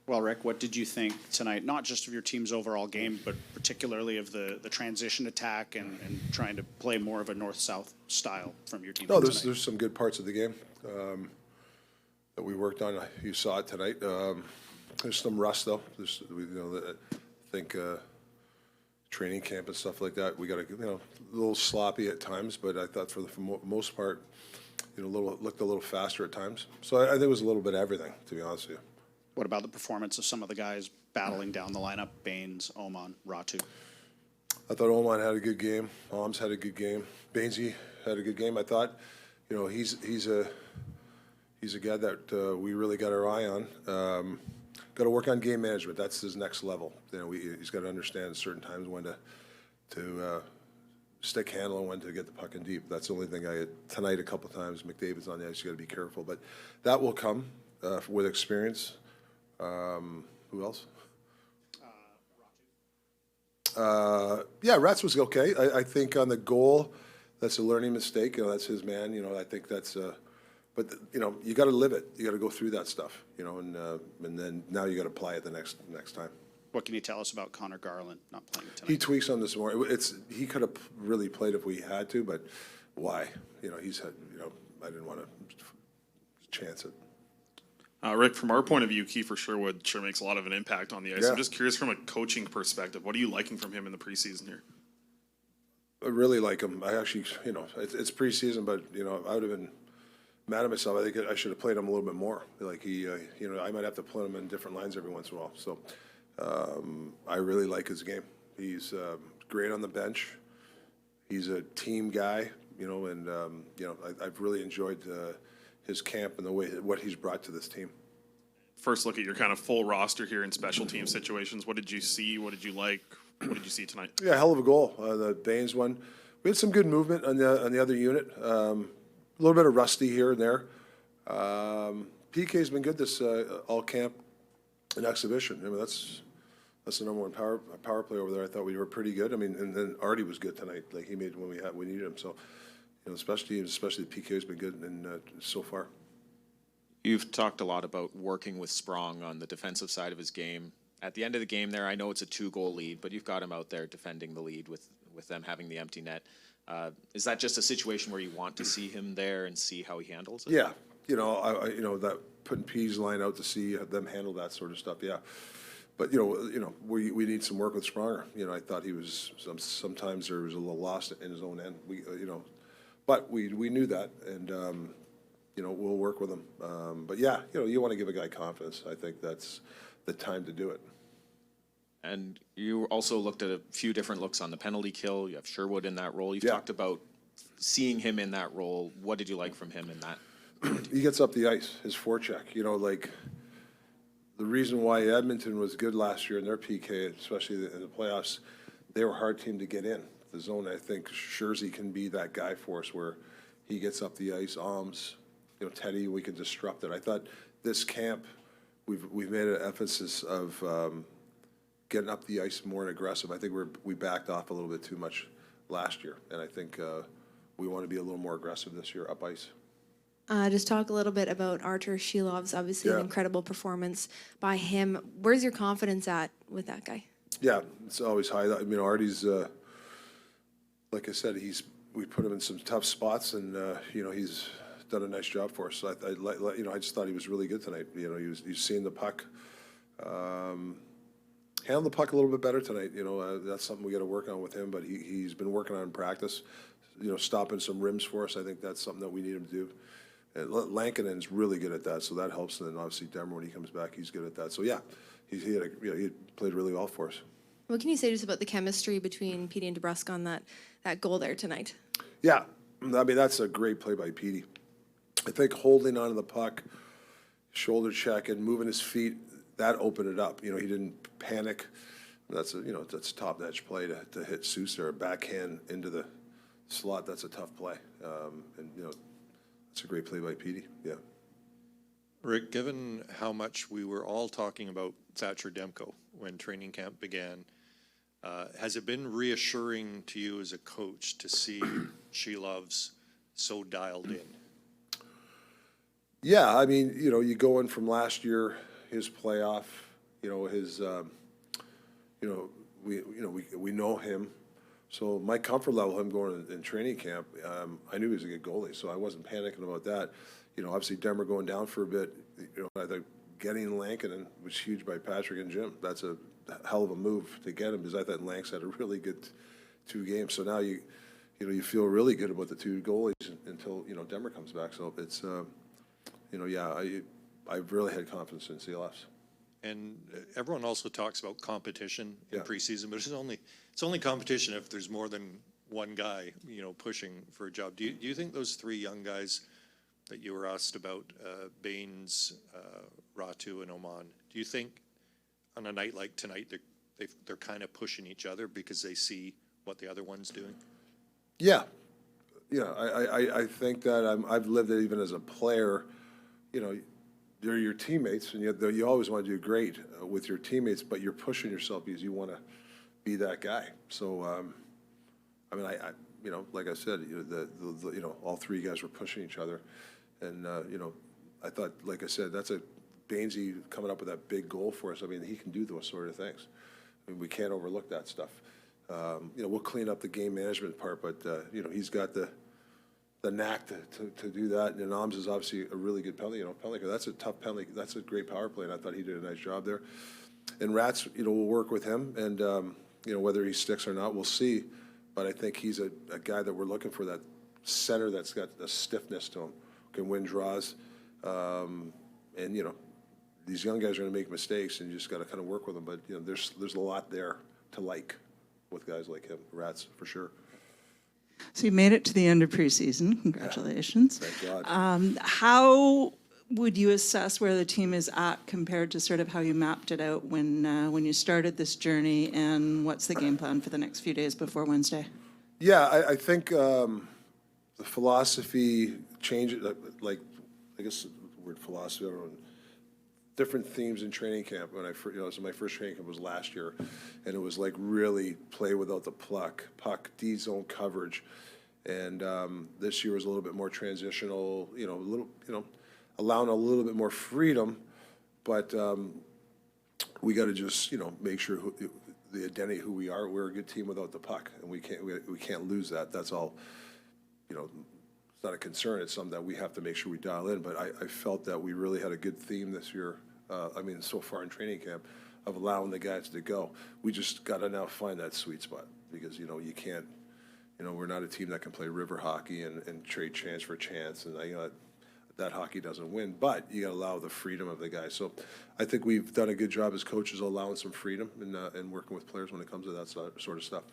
Well, Rick, what did you think tonight, not just of your team's overall game, but particularly of the transition attack and trying to play more of a north-south style from your team No, tonight? there's some good parts of the game that we worked on. You saw it tonight. There's some rust, though. I think training camp and stuff like that, we got a little sloppy at times, but I thought for the most part, looked a little faster at times. So I think it was a little bit of everything, to be honest with you. What about the performance of some of the guys battling down the lineup? Baines, Oman, Ratu. I thought Oman had a good game. Alms had a good game. Bainesy had a good game. I thought, he's a guy that we really got our eye on. Got to work on game management. That's his next level. He's got to understand at certain times when to stick handle and when to get the puck in deep. That's the only thing tonight a couple of times. McDavid's on the ice. You got to be careful, but that will come with experience. Who else? Rats was okay. I think on the goal, that's a learning mistake. That's his man. I think that's. But you got to live it. You got to go through that stuff. And then now you got to apply it the next time. What can you tell us about Connor Garland not playing tonight? He tweaks on this morning. He could have really played if we had to, but why? He's had. I didn't want to chance it. Rick, from our point of view, Kiefer Sherwood sure makes a lot of an impact on the ice. Yeah. I'm just curious from a coaching perspective, what are you liking from him in the preseason here? I really like him. I actually, it's preseason, but I would have been mad at myself. I think I should have played him a little bit more. Like I might have to put him in different lines every once in a while. So I really like his game. He's great on the bench. He's a team guy, and I've really enjoyed his camp and what he's brought to this team. First look at your kind of full roster here in special team situations. What did you see? What did you like? What did you see tonight? Yeah, hell of a goal. The Baines one. We had some good movement on the other unit. A little bit of rusty here and there. PK's been good this all camp and exhibition. that's the number one power play over there. I thought we were pretty good. And then Artie was good tonight. Like he made when we needed him. So. Especially the PK has been good so far. You've talked a lot about working with Sprong on the defensive side of his game. At the end of the game there, I know it's a 2-goal lead, but you've got him out there defending the lead with them having the empty net. Is that just a situation where you want to see him there and see how he handles it? Yeah. That putting P's line out to see them handle that sort of stuff, yeah. But, we need some work with Spronger. I thought he was, sometimes there was a little lost in his own end. But we knew that, and we'll work with him. But yeah, you want to give a guy confidence. I think that's the time to do it. And you also looked at a few different looks on the penalty kill. You have Sherwood in that role. You've Yeah. talked about seeing him in that role. What did you like from him in that? He gets up the ice. His forecheck. Like the reason why Edmonton was good last year in their PK, especially in the playoffs, they were a hard team to get in the zone. I think Scherzy can be that guy for us where he gets up the ice. Alms, Teddy, we can disrupt it. I thought this camp, we've made an emphasis of getting up the ice more and aggressive. I think we backed off a little bit too much last year, and I think we want to be a little more aggressive this year up ice. Just talk a little bit about Artur Shilov's obviously an incredible performance by him. Where's your confidence at with that guy? Yeah, it's always high. Artie's, like I said, we put him in some tough spots, and he's done a nice job for us. So I just thought he was really good tonight. He's seeing the puck, handling the puck a little bit better tonight. That's something we got to work on with him. But he's been working on in practice. Stopping some rims for us. I think that's something that we need him to do. And Lankinen's really good at that, so that helps. And then obviously Demmer, when he comes back, he's good at that. So yeah, he played really well for us. What can you say just about the chemistry between Petey and DeBrusque on that goal there tonight? Yeah, that's a great play by Petey. I think holding onto the puck, shoulder check, and moving his feet, that opened it up. He didn't panic. That's a top-notch play to hit Seuss there, a backhand into the slot. That's a tough play, and it's a great play by Petey. Yeah. Rick, given how much we were all talking about Thatcher Demko when training camp began, has it been reassuring to you as a coach to see Shilov's so dialed in? Yeah, you go in from last year, his playoff You know, his, we know him. So my comfort level, him going in training camp, I knew he was a good goalie, so I wasn't panicking about that. You know, obviously Denver going down for a bit, you know, I think getting Lankinen was huge by Patrick and Jim. That's a hell of a move to get him, because I thought Lanks had a really good 2 games. So now you feel really good about the 2 goalies until, you know, Denver comes back. So it's, you know, yeah, I've really had confidence in CLFs. And everyone also talks about competition in Yeah. preseason, but it's only competition if there's more than one guy, you know, pushing for a job. Do you think those 3 young guys that you were asked about, Baines, Ratu, and Oman, do you think on a night like tonight they're kind of pushing each other because they see what the other one's doing? Yeah, yeah, I think that I've lived it even as a player. You know, they're your teammates, and you always want to do great with your teammates, but you're pushing yourself because you want to be that guy. So, I mean, I you know, like I said, you know, you know, all 3 guys were pushing each other, and you know, I thought, like I said, that's a Bainesy coming up with that big goal for us. I mean, he can do those sort of things. I mean, we can't overlook that stuff. You know, we'll clean up the game management part, but you know, he's got the knack to do that. And Alms is obviously a really good penalty. You know, penalty, that's a tough penalty. That's a great power play, and I thought he did a nice job there. And Rats, you know, we'll work with him, and you know, whether he sticks or not, we'll see. But I think he's a guy that we're looking for, that center that's got a stiffness to him, can win draws, and you know, these young guys are going to make mistakes, and you just got to kind of work with them. But you know, there's a lot there to like with guys like him. Rats for sure. So you made it to the end of preseason. Congratulations. Thank God. How would you assess where the team is at compared to sort of how you mapped it out when you started this journey, and what's the game plan for the next few days before Wednesday? Yeah, I think the philosophy changes, like, I guess the word philosophy, I don't know, different themes in training camp. When so my first training camp was last year, and it was like really play without the puck, D-zone coverage. And this year was a little bit more transitional, you know, allowing a little bit more freedom, but we got to just, you know, make sure the identity of who we are. We're a good team without the puck, and we can't lose that. That's all, you know. It's not a concern. It's something that we have to make sure we dial in. But I felt that we really had a good theme this year. I mean, so far in training camp, of allowing the guys to go. We just got to now find that sweet spot, because, you know, you can't, you know, we're not a team that can play river hockey and trade chance for chance, and you know, that hockey doesn't win. But you got to allow the freedom of the guys. So I think we've done a good job as coaches allowing some freedom and working with players when it comes to that sort of stuff.